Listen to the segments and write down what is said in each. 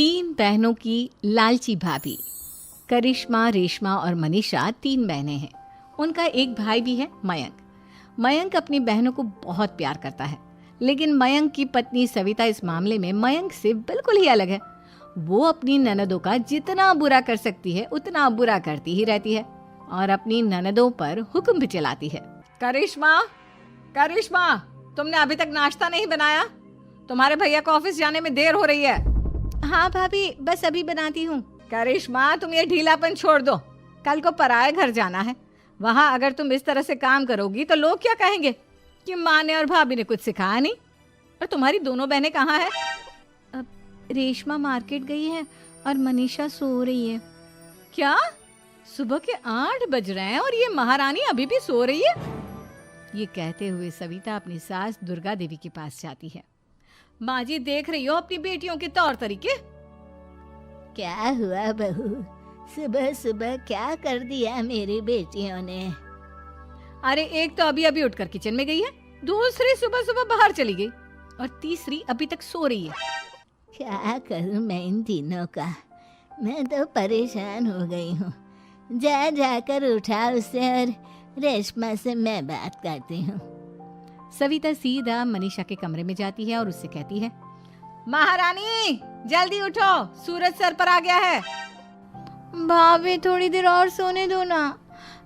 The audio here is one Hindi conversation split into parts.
तीन बहनों की लालची भाभी। करिश्मा, रेशमा और मनीषा तीन बहनें हैं। उनका एक भाई भी है, मयंक। मयंक अपनी बहनों को बहुत प्यार करता है, लेकिन मयंक की पत्नी सविता इस मामले में मयंक से बिल्कुल ही अलग है। वो अपनी ननदों का जितना बुरा कर सकती है उतना बुरा करती ही रहती है और अपनी ननदों पर हुक्म भी चलाती है। करिश्मा, करिश्मा, तुमने अभी तक नाश्ता नहीं बनाया? तुम्हारे भैया को ऑफिस जाने में देर हो रही है। हाँ भाभी, बस अभी बनाती हूँ। करिश्मा, तुम ये ढीलापन छोड़ दो। कल को पराए घर जाना है। वहाँ अगर तुम इस तरह से काम करोगी तो लोग क्या कहेंगे कि माँ ने और भाभी ने कुछ सिखाया नहीं। और तुम्हारी दोनों बहनें कहाँ हैं? अब रेशमा मार्केट गई है और मनीषा सो रही है। क्या? सुबह के 8 बज रहे हैं और ये महारानी अभी भी सो रही है? ये कहते हुए सविता अपनी सास दुर्गा देवी के पास जाती है। माँ जी, देख रही हो अपनी बेटियों के तौर तरीके? क्या हुआ बहू, सुबह सुबह क्या कर दिया मेरी बेटियों ने? अरे एक तो अभी अभी उठकर किचन में गई है, दूसरी सुबह सुबह बाहर चली गई और तीसरी अभी तक सो रही है। क्या करूं मैं इन तीनों का? मैं तो परेशान हो गई हूँ। जाकर उठा उसे और रेशमा से मैं बात करती हूँ। सविता सीधा मनीषा के कमरे में जाती है और उससे कहती है, महारानी जल्दी उठो, सूरज सर पर आ गया है। भाभी थोड़ी देर और सोने दो ना,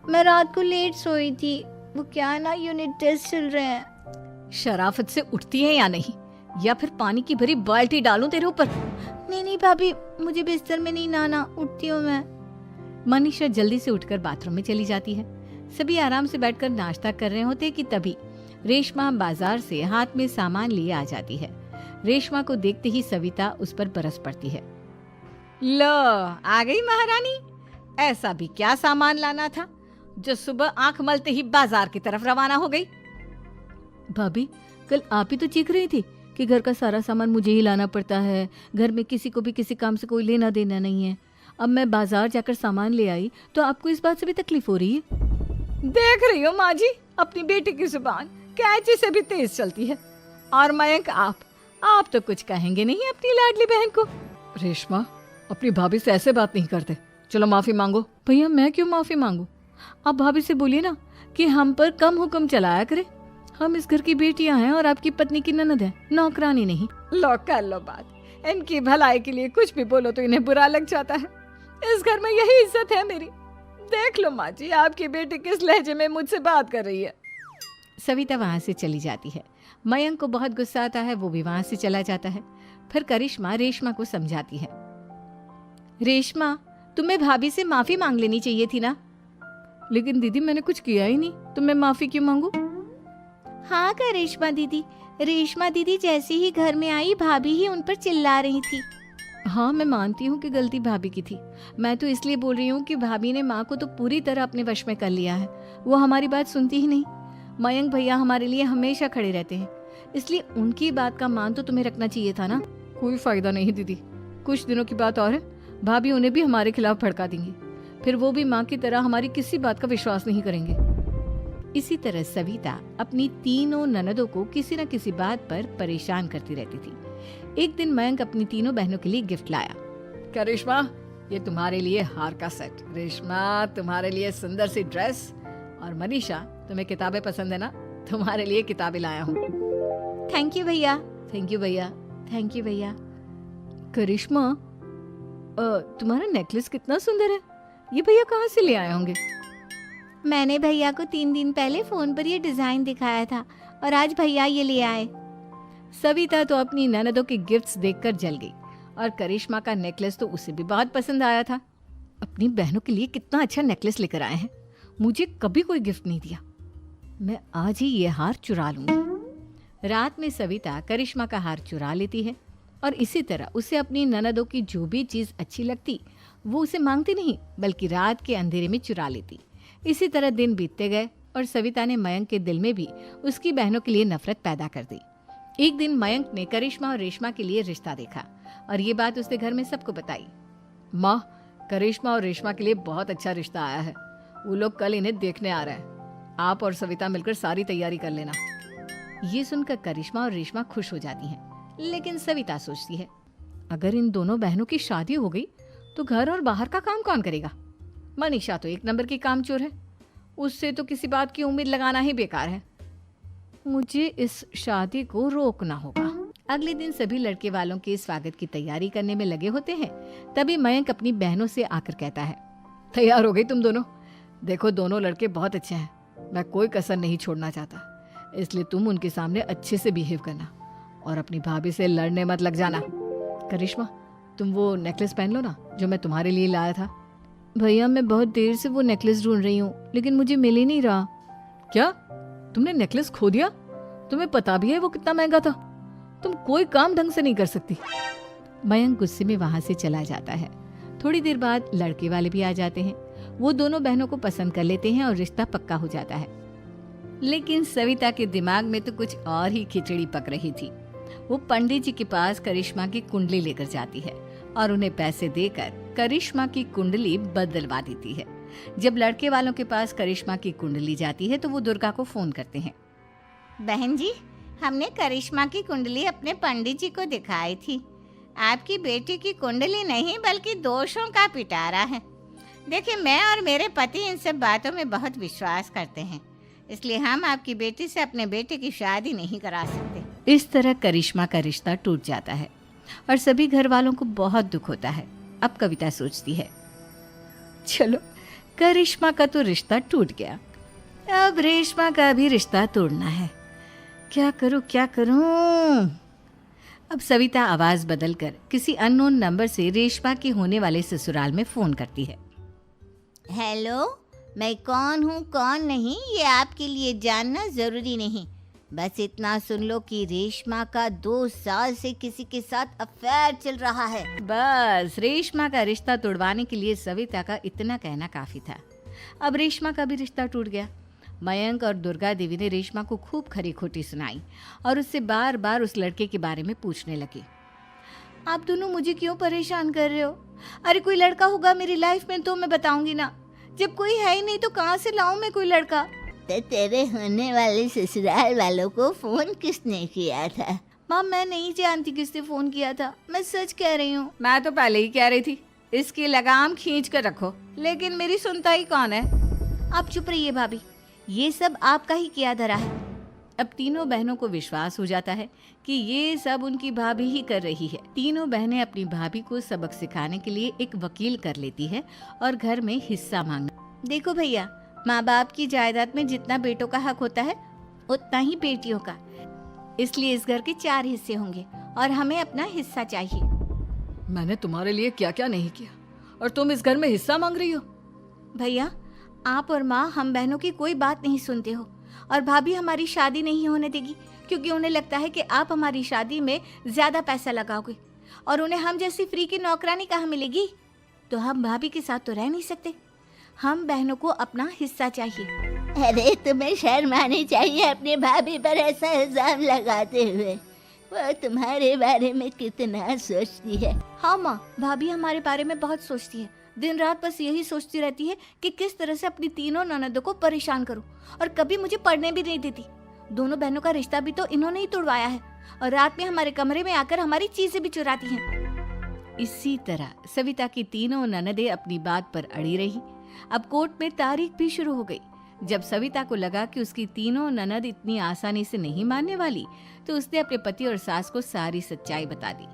मैं रात को लेट सोई थी। वो क्या है ना, यूनिट टेस्ट चल रहे हैं। शराफत से उठती है या नहीं, या फिर पानी की भरी बाल्टी डालूं तेरे ऊपर? नहीं भाभी, मुझे बिस्तर में नहीं नहाना, उठती हूँ मैं। मनीषा जल्दी से उठकर बाथरूम में चली जाती है। सभी आराम से बैठकर नाश्ता कर रहे होते कि तभी रेशमा बाजार से हाथ में सामान लिए आ जाती है। रेशमा को देखते ही सविता उस पर बरस पड़ती है। लो, आ गई महारानी। ऐसा भी क्या सामान लाना था जो सुबह आंख मलते ही बाजार की तरफ रवाना हो गई? भाभी, कल आप ही तो चीख रही थी कि घर का सारा सामान मुझे ही लाना पड़ता है, घर में किसी को भी किसी काम से कोई लेना देना नहीं है। अब मैं बाजार जाकर सामान ले आई तो आपको इस बात से भी तकलीफ हो रही है? देख रही हो माँ जी, अपनी बेटी की जुबान कैंची से भी तेज चलती है। और मयंक, आप तो कुछ कहेंगे नहीं अपनी लाडली बहन को? रेशमा, अपनी भाभी से ऐसे बात नहीं करते। चलो माफी मांगो। भैया, मैं क्यों माफी मांगू? आप भाभी से बोलिए ना कि हम पर कम हुक्म चलाया करे। हम इस घर की बेटियां हैं और आपकी पत्नी की ननद है, नौकरानी नहीं। लो कर लो बात। इनकी भलाई के लिए कुछ भी बोलो तो इन्हें बुरा लग जाता है। इस घर में यही इज्जत है मेरी। देख लो माँ जी, आपकी बेटी किस लहजे में मुझसे बात कर रही है। सविता वहां से चली जाती है। मयंक को बहुत गुस्सा आता है, वो भी वहां से चला जाता है। फिर करिश्मा रेशमा को समझाती है, रेशमा, तुम्हें भाभी से माफी मांग लेनी चाहिए थी ना। लेकिन दीदी, मैंने कुछ किया ही नहीं, तो मैं माफी क्यों मांगू? हाँ करिश्मा दीदी, रेशमा दीदी जैसे ही घर में आई भाभी ही उन पर चिल्ला रही थी। हाँ, मैं मानती हूँ कि गलती भाभी की थी। मैं तो इसलिए बोल रही हूँ कि भाभी ने माँ को तो पूरी तरह अपने वश में कर लिया है। वो हमारी बात सुनती ही नहीं। मयंक भैया हमारे लिए हमेशा खड़े रहते हैं, इसलिए उनकी बात का मान तो तुम्हें रखना चाहिए था ना। कोई फायदा नहीं दीदी, कुछ दिनों की बात और है, भाभी उन्हें भी हमारे खिलाफ भड़का देंगी। फिर वो भी माँ की तरह हमारी किसी बात का विश्वास नहीं करेंगे। इसी तरह सविता अपनी तीनों ननदों को किसी न किसी बात पर परेशान करती रहती थी। एक दिन मयंक अपनी तीनों बहनों के लिए गिफ्ट लाया। करिश्मा, ये तुम्हारे लिए हार का सेट। रेशमा, तुम्हारे लिए सुंदर सी ड्रेस। और मनीषा, तुम्हें किताबें पसंद है ना, तुम्हारे लिए किताबें लाया हूँ। थैंक यू भैया। थैंक यू भैया। थैंक यू भैया। करिश्मा, तुम्हारा नेकलेस कितना सुंदर है। ये भैया कहाँ से ले आए होंगे? मैंने भैया को 3 दिन पहले फोन पर ये डिजाइन दिखाया था और आज भैया ये ले आए। सविता तो अपनी ननदों के गिफ्ट्स देखकर जल गई और करिश्मा का नेकलेस तो उसे भी बहुत पसंद आया था। अपनी बहनों के लिए कितना अच्छा नेकलेस लेकर आए हैं, मुझे कभी कोई गिफ्ट नहीं दिया। मैं आज ही ये हार चुरा लूंगी। रात में सविता करिश्मा का हार चुरा लेती है और इसी तरह उसे अपनी ननदों की जो भी चीज अच्छी लगती वो उसे मांगती नहीं, बल्कि रात के अंधेरे में चुरा लेती। इसी तरह दिन बीतते गए और सविता ने मयंक के दिल में भी उसकी बहनों के लिए नफरत पैदा कर दी। एक दिन मयंक ने करिश्मा और रेशमा के लिए रिश्ता देखा और ये बात उसने घर में सबको बताई। माँ, करिश्मा और रेशमा के लिए बहुत अच्छा रिश्ता आया है। वो लोग कल इन्हें देखने आ रहे हैं। आप और सविता मिलकर सारी तैयारी कर लेना। ये सुनकर करिश्मा और रेशमा खुश हो जाती हैं, लेकिन सविता सोचती है, अगर इन दोनों बहनों की शादी हो गई तो घर और बाहर का काम कौन करेगा? मनीषा तो एक नंबर की कामचोर है, उससे तो किसी बात की उम्मीद लगाना ही बेकार है। मुझे इस शादी को रोकना होगा। अगले दिन सभी लड़के वालों के स्वागत की तैयारी करने में लगे होते हैं। तभी मयंक अपनी बहनों से आकर कहता है, तैयार हो गई तुम दोनों? देखो दोनों लड़के बहुत अच्छे हैं, मैं कोई कसर नहीं छोड़ना चाहता, इसलिए तुम उनके सामने अच्छे से बिहेव करना और अपनी भाभी से लड़ने मत लग जाना। करिश्मा, तुम वो नेकलेस पहन लो ना जो मैं तुम्हारे लिए लाया था। भैया मैं बहुत देर से वो नेकलेस ढूंढ रही हूँ, लेकिन मुझे मिल ही नहीं रहा। क्या तुमने नेकलेस खो दिया? तुम्हें पता भी है वो कितना महंगा था? तुम कोई काम ढंग से नहीं कर सकती। मयंक गुस्से में वहां से चला जाता है। थोड़ी देर बाद लड़के वाले भी आ जाते हैं। वो दोनों बहनों को पसंद कर लेते हैं और रिश्ता पक्का हो जाता है। लेकिन सविता के दिमाग में तो कुछ और ही खिचड़ी पक रही थी। वो पंडित जी के पास करिश्मा की कुंडली लेकर जाती है और उन्हें पैसे देकर करिश्मा की कुंडली बदलवा देती है। जब लड़के वालों के पास करिश्मा की कुंडली जाती है तो वो दुर्गा को फोन करते हैं। बहन जी, हमने करिश्मा की कुंडली अपने पंडित जी को दिखाई थी। आपकी बेटी की कुंडली नहीं बल्कि दोषों का पिटारा है। देखिए, मैं और मेरे पति इन सब बातों में बहुत विश्वास करते हैं, इसलिए हम आपकी बेटी से अपने बेटे की शादी नहीं करा सकते। इस तरह करिश्मा का रिश्ता टूट जाता है और सभी घर वालों को बहुत दुख होता है। अब कविता सोचती है, चलो करिश्मा का तो रिश्ता टूट गया, अब रेशमा का भी रिश्ता तोड़ना है। क्या करूं? अब सविता आवाज बदलकर किसी अननोन नंबर से रेशमा के होने वाले ससुराल में फोन करती है। हेलो, मैं कौन हूँ कौन नहीं ये आपके लिए जानना जरूरी नहीं, बस इतना सुन लो कि रेशमा का 2 साल से किसी के साथ अफेयर चल रहा है। बस रेशमा का रिश्ता तोड़वाने के लिए सविता का इतना कहना काफी था। अब रेशमा का भी रिश्ता टूट गया। मयंक और दुर्गा देवी ने रेशमा को खूब खरी खोटी सुनाई और उससे बार बार उस लड़के के बारे में पूछने लगे। आप दोनों मुझे क्यों परेशान कर रहे हो? अरे कोई लड़का होगा मेरी लाइफ में तो मैं बताऊंगी ना, जब कोई है ही नहीं तो कहाँ से लाऊं मैं कोई लड़का? तो तेरे होने वाले ससुराल वालों को फोन किसने किया था? माँ, मैं नहीं जानती किसने फोन किया था, मैं सच कह रही हूँ। मैं तो पहले ही कह रही थी इसकी लगाम खींच कर रखो, लेकिन मेरी सुनता ही कौन है। आप चुप रहिए भाभी, ये सब आपका ही किया धरा है। अब तीनों बहनों को विश्वास हो जाता है कि ये सब उनकी भाभी ही कर रही है। तीनों बहनें अपनी भाभी को सबक सिखाने के लिए एक वकील कर लेती है और घर में हिस्सा मांगना। देखो भैया, माँ बाप की जायदाद में जितना बेटों का हक होता है उतना ही बेटियों का, इसलिए इस घर के 4 हिस्से होंगे और हमें अपना हिस्सा चाहिए। मैंने तुम्हारे लिए क्या क्या नहीं किया और तुम इस घर में हिस्सा मांग रही हो? भैया, आप और माँ हम बहनों की कोई बात नहीं सुनते हो और भाभी हमारी शादी नहीं होने देगी क्योंकि उन्हें लगता है कि आप हमारी शादी में ज्यादा पैसा लगाओगे और उन्हें हम जैसी फ्री की नौकरानी कहाँ मिलेगी। तो हम भाभी के साथ तो रह नहीं सकते, हम बहनों को अपना हिस्सा चाहिए। अरे तुम्हें शर्म आनी चाहिए अपने भाभी पर ऐसा इल्जाम लगाते हुए। वो तुम्हारे बारे में कितना सोचती है। हाँ माँ, भाभी हमारे बारे में बहुत सोचती है, दिन रात बस यही सोचती रहती है कि किस तरह से अपनी तीनों ननदों को परेशान करूं और कभी मुझे पढ़ने भी नहीं देती। दोनों बहनों का रिश्ता भी तो इन्होंने ही तोड़वाया है और रात में हमारे कमरे में आकर हमारी चीजें भी चुराती हैं। इसी तरह सविता की तीनों ननदें अपनी बात पर अड़ी रही। अब कोर्ट में तारीख भी शुरू हो गई। जब सविता को लगा कि उसकी तीनों ननद इतनी आसानी से नहीं मानने वाली, तो उसने अपने पति और सास को सारी सच्चाई बता दी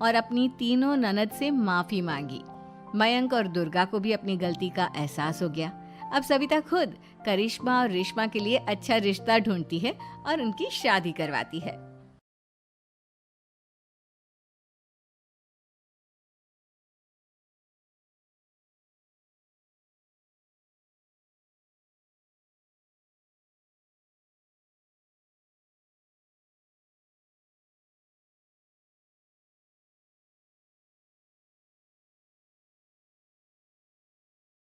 और अपनी तीनों ननद से माफी मांगी। मयंक और दुर्गा को भी अपनी गलती का एहसास हो गया। अब सविता खुद करिश्मा और रेशमा के लिए अच्छा रिश्ता ढूंढती है और उनकी शादी करवाती है।